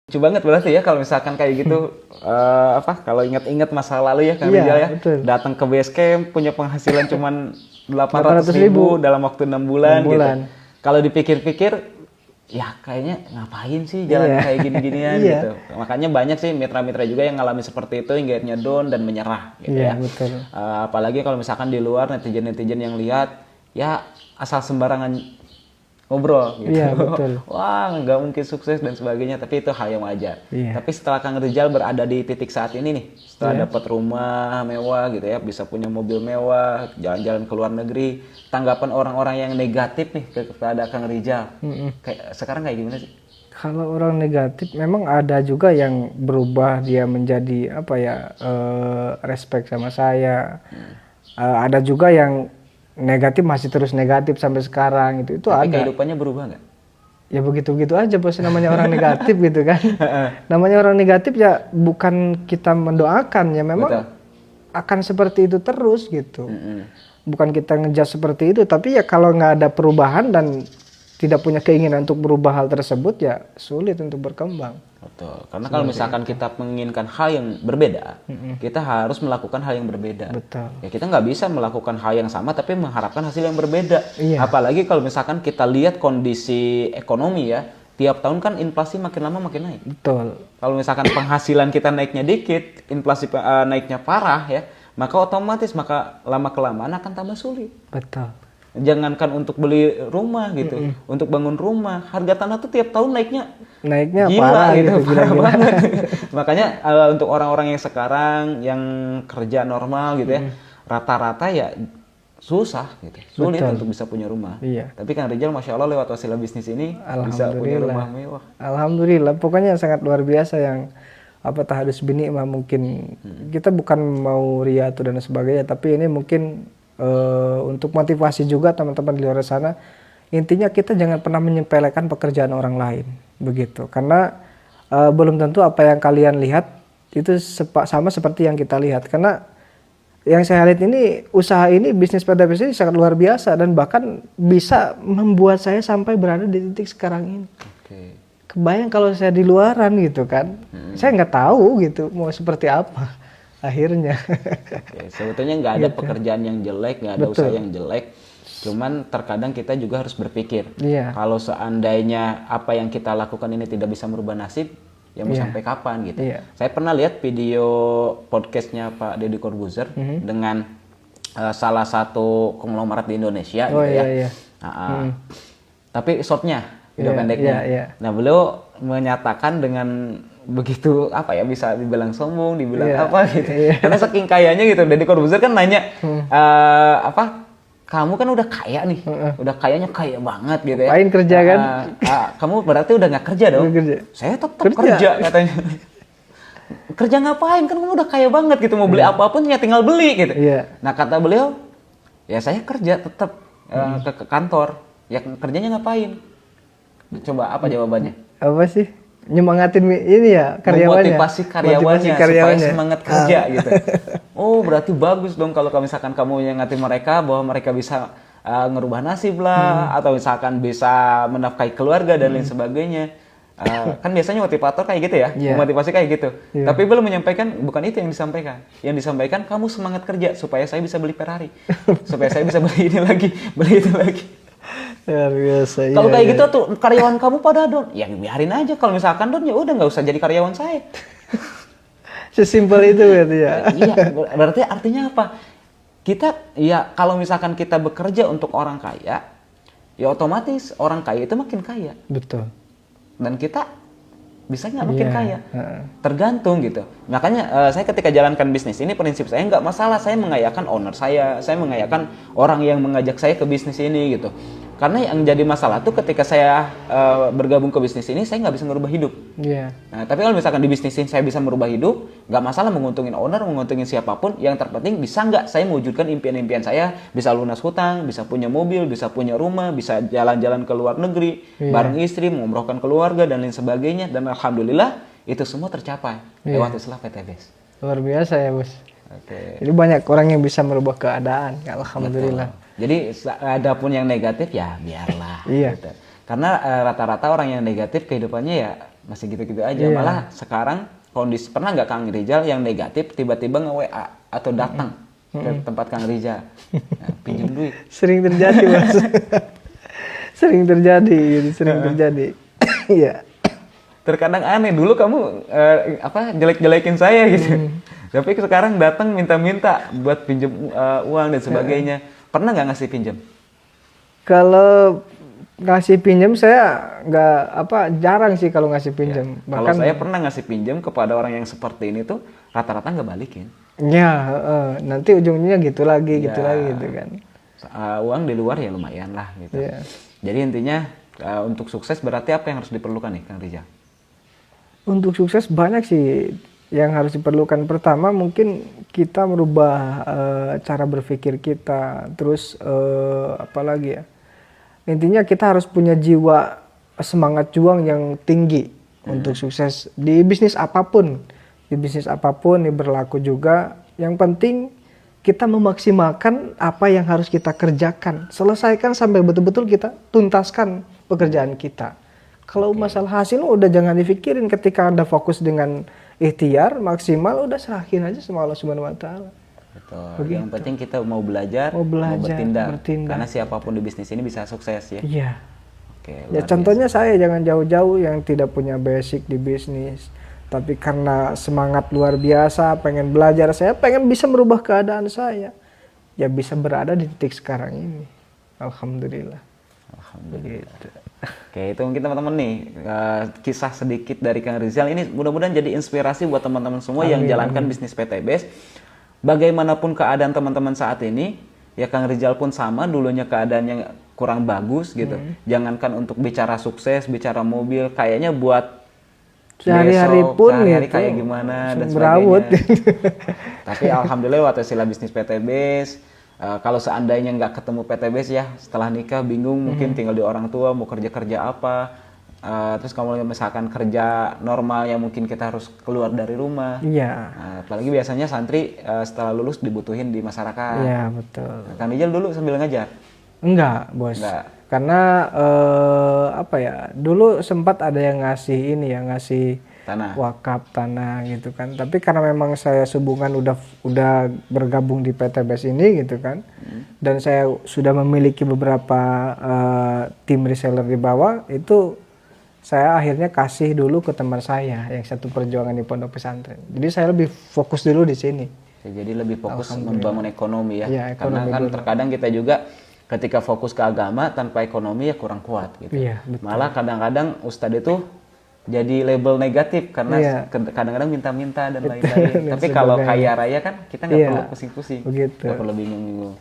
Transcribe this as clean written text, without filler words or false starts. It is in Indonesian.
Lucu banget berarti ya kalau misalkan kayak gitu kalau ingat-ingat masa lalu ya Kang Iya, Rijal ya, betul. datang ke base camp punya penghasilan cuman 800.000 800.000 dalam waktu 6 bulan, 6 bulan. gitu. Kalau dipikir-pikir ya kayaknya ngapain sih jalan Iya. kayak gini-ginian Iya. gitu. Makanya banyak sih mitra-mitra juga yang ngalami seperti itu hingga akhirnya down dan menyerah gitu Iya, ya. betul. Apalagi kalau misalkan di luar netizen-netizen yang lihat ya asal sembarangan ngobrol gitu. Iya, betul. Wah, nggak mungkin sukses dan sebagainya, tapi itu hal yang wajar. Iya. Tapi setelah Kang Rijal berada di titik saat ini nih, setelah Iya. dapat rumah mewah gitu ya, bisa punya mobil mewah, jalan-jalan ke luar negeri, tanggapan orang-orang yang negatif nih kepada Kang Rijal, kayak sekarang kayak gimana sih? Kalau orang negatif memang ada juga yang berubah dia menjadi respect sama saya. Ada juga yang negatif masih terus negatif sampai sekarang itu Tapi ada. kehidupannya berubah nggak? Ya begitu-begitu aja bos, namanya orang negatif gitu kan. Namanya orang negatif ya bukan kita mendoakan ya, memang Betul. akan seperti itu terus gitu. Mm-mm. Bukan kita ngejudge seperti itu, tapi ya kalau nggak ada perubahan dan tidak punya keinginan untuk berubah hal tersebut ya sulit untuk berkembang. Betul. Karena kalau misalkan kita menginginkan hal yang berbeda, kita harus melakukan hal yang berbeda. Betul. Ya kita nggak bisa melakukan hal yang sama tapi mengharapkan hasil yang berbeda. Iya. Apalagi kalau misalkan kita lihat kondisi ekonomi ya, tiap tahun kan inflasi makin lama makin naik. Betul. Kalau misalkan penghasilan kita naiknya dikit, inflasi naiknya parah ya, maka otomatis lama kelamaan akan tambah sulit. Betul. Jangankan untuk beli rumah gitu, untuk bangun rumah, harga tanah tuh tiap tahun naiknya gila parah gitu, parah gila-gila. banget. Makanya untuk orang-orang yang sekarang yang kerja normal gitu ya, rata-rata ya susah gitu, sulit Betul. untuk bisa punya rumah. Iya. Tapi Kang Rijal Masya Allah lewat wasilah bisnis ini bisa punya rumah mewah. Alhamdulillah, pokoknya sangat luar biasa yang tahdus bini mah mungkin kita bukan mau riatu dan sebagainya, tapi ini mungkin untuk motivasi juga teman-teman di luar sana. Intinya kita jangan pernah menyepelekan pekerjaan orang lain begitu, karena belum tentu apa yang kalian lihat itu sama seperti yang kita lihat. Karena yang saya lihat ini, usaha ini, bisnis PTBS ini sangat luar biasa dan bahkan bisa membuat saya sampai berada di titik sekarang ini. Oke. Kebayang kalau saya di luaran gitu kan, saya nggak tahu gitu mau seperti apa akhirnya. Oke, sebetulnya nggak ada pekerjaan yang jelek, nggak ada usaha yang jelek. Cuman terkadang kita juga harus berpikir, Iya. kalau seandainya apa yang kita lakukan ini tidak bisa merubah nasib, ya mau sampai kapan gitu. Iya. Saya pernah lihat video podcastnya Pak Deddy Corbuzier dengan salah satu konglomerat di Indonesia Oh gitu ya. iya. Tapi shortnya, video Iya, pendeknya. iya. Nah, beliau menyatakan dengan begitu bisa dibilang sombong, dibilang apa gitu. Iya. Karena saking kayanya gitu, Deddy Corbuzier kan nanya kamu kan udah kaya nih, udah kayanya kaya banget gitu ya. Ngapain kerja kan? Kamu berarti udah nggak kerja dong? Udah kerja. Saya tetap kerja katanya. Kerja ngapain, kan kamu udah kaya banget gitu, mau beli apapun ya tinggal beli gitu. Iya. Nah kata beliau, ya saya kerja tetap ke kantor, ya kerjanya ngapain? Coba apa jawabannya? Apa sih? Nyemangatin ini ya karyawannya. Memotivasi karyawannya supaya semangat kerja gitu. Oh berarti bagus dong kalau misalkan kamu nyemangatin mereka bahwa mereka bisa ngerubah nasib lah, atau misalkan bisa menafkahi keluarga dan lain sebagainya. Kan biasanya motivator kayak gitu ya, motivasi kayak gitu. Tapi belum menyampaikan, bukan itu yang disampaikan. Yang disampaikan kamu semangat kerja supaya saya bisa beli Ferrari, supaya saya bisa beli ini lagi, beli itu lagi. Luar biasa. Kalau kayak gitu tuh karyawan kamu pada don, ya biarin aja. Kalau misalkan don ya udah nggak usah jadi karyawan saya. Sesimpel itu berarti ya. Iya, berarti artinya apa? Kita ya kalau misalkan kita bekerja untuk orang kaya, ya otomatis orang kaya itu makin kaya. Betul. Dan kita bisa nggak makin kaya? Tergantung gitu. Makanya saya ketika jalankan bisnis ini prinsip saya nggak masalah saya mengayakan owner saya mengayakan orang yang mengajak saya ke bisnis ini gitu. Karena yang jadi masalah tuh ketika saya bergabung ke bisnis ini saya nggak bisa merubah hidup. Iya. Nah, tapi kalau misalkan di bisnis ini saya bisa merubah hidup, nggak masalah menguntungin owner, menguntungin siapapun. Yang terpenting bisa nggak saya mewujudkan impian-impian saya, bisa lunas hutang, bisa punya mobil, bisa punya rumah, bisa jalan-jalan ke luar negeri, bareng istri, mengumrohkan keluarga dan lain sebagainya. Dan alhamdulillah itu semua tercapai lewat Islah PTBS. Luar biasa ya bos. Oke. Jadi banyak orang yang bisa merubah keadaan. Alhamdulillah. Betul. Jadi ada pun yang negatif ya biarlah. Iya. Gitu. Karena rata-rata orang yang negatif kehidupannya ya masih gitu-gitu aja. Malah sekarang kondisi, pernah nggak Kang Rizal yang negatif tiba-tiba nge-WA atau datang ke tempat Kang Rizal, nah, pinjam duit? Sering terjadi Mas. Sering terjadi gitu, sering terjadi. Iya. Terkadang aneh, dulu kamu jelek-jelekin saya gitu. Tapi sekarang datang minta-minta buat pinjam uang dan sebagainya. Pernah nggak ngasih pinjam? Kalau ngasih pinjam saya jarang sih kalau ngasih pinjam. Kalau saya pernah ngasih pinjam kepada orang yang seperti ini tuh rata-rata nggak balikin. Ya, nanti ujungnya gitu lagi gitu kan. Uang di luar ya lumayan lah gitu. Ya. Jadi intinya untuk sukses berarti apa yang harus diperlukan nih Kang Rizal? Untuk sukses banyak sih yang harus diperlukan. Pertama mungkin kita merubah cara berpikir kita. Terus apalagi ya? Intinya kita harus punya jiwa semangat juang yang tinggi untuk sukses di bisnis apapun. Di bisnis apapun ini berlaku juga. Yang penting kita memaksimalkan apa yang harus kita kerjakan. Selesaikan sampai betul-betul kita tuntaskan pekerjaan kita. Kalau masalah hasil udah jangan dipikirin, ketika Anda fokus dengan ikhtiar maksimal, udah serahin aja sama Allah Subhanahu wa taala. Betul. Yang penting kita mau belajar, mau bertindak. Karena siapapun di bisnis ini bisa sukses ya. Iya. Oke, Ya contohnya saya jangan jauh-jauh yang tidak punya basic di bisnis. Tapi karena semangat luar biasa, pengen belajar, saya pengen bisa merubah keadaan saya. Ya bisa berada di titik sekarang ini. Alhamdulillah. Alhamdulillah. Oke, itu mungkin teman-teman nih kisah sedikit dari Kang Rizal ini mudah-mudahan jadi inspirasi buat teman-teman semua yang jalankan bisnis PTBS. Bagaimanapun keadaan teman-teman saat ini, ya Kang Rizal pun sama, dulunya keadaannya kurang bagus gitu. Jangankan untuk bicara sukses, bicara mobil, kayaknya buat sehari-hari pun sehari-hari gitu, kayak gimana dan berawut. sebagainya. Tapi alhamdulillah waktu sila bisnis PTBS, kalau seandainya nggak ketemu PTBS ya setelah nikah bingung mungkin tinggal di orang tua mau kerja apa. Terus kalau misalkan kerja normal ya mungkin kita harus keluar dari rumah. Iya. Apalagi biasanya santri setelah lulus dibutuhin di masyarakat. Iya betul. Kang Rizal dulu sambil ngajar? Enggak bos. Enggak. Karena dulu sempat ada yang ngasih Tanah. wakaf tanah gitu kan. Tapi karena memang saya hubungan udah bergabung di PTBS ini gitu kan. Dan saya sudah memiliki beberapa tim reseller di bawah, itu saya akhirnya kasih dulu ke teman saya yang satu perjuangan di pondok pesantren. Jadi saya lebih fokus dulu di sini. Jadi lebih fokus membangun ekonomi ya. Ya Karena kan terkadang kita juga ketika fokus ke agama tanpa ekonomi ya kurang kuat gitu. Iya, betul. Malah kadang-kadang ustadz itu jadi label negatif karena kadang-kadang minta-minta dan lain-lain. Tapi kalau kaya raya kan kita nggak perlu pusing-pusing, nggak perlu bingung-bingung.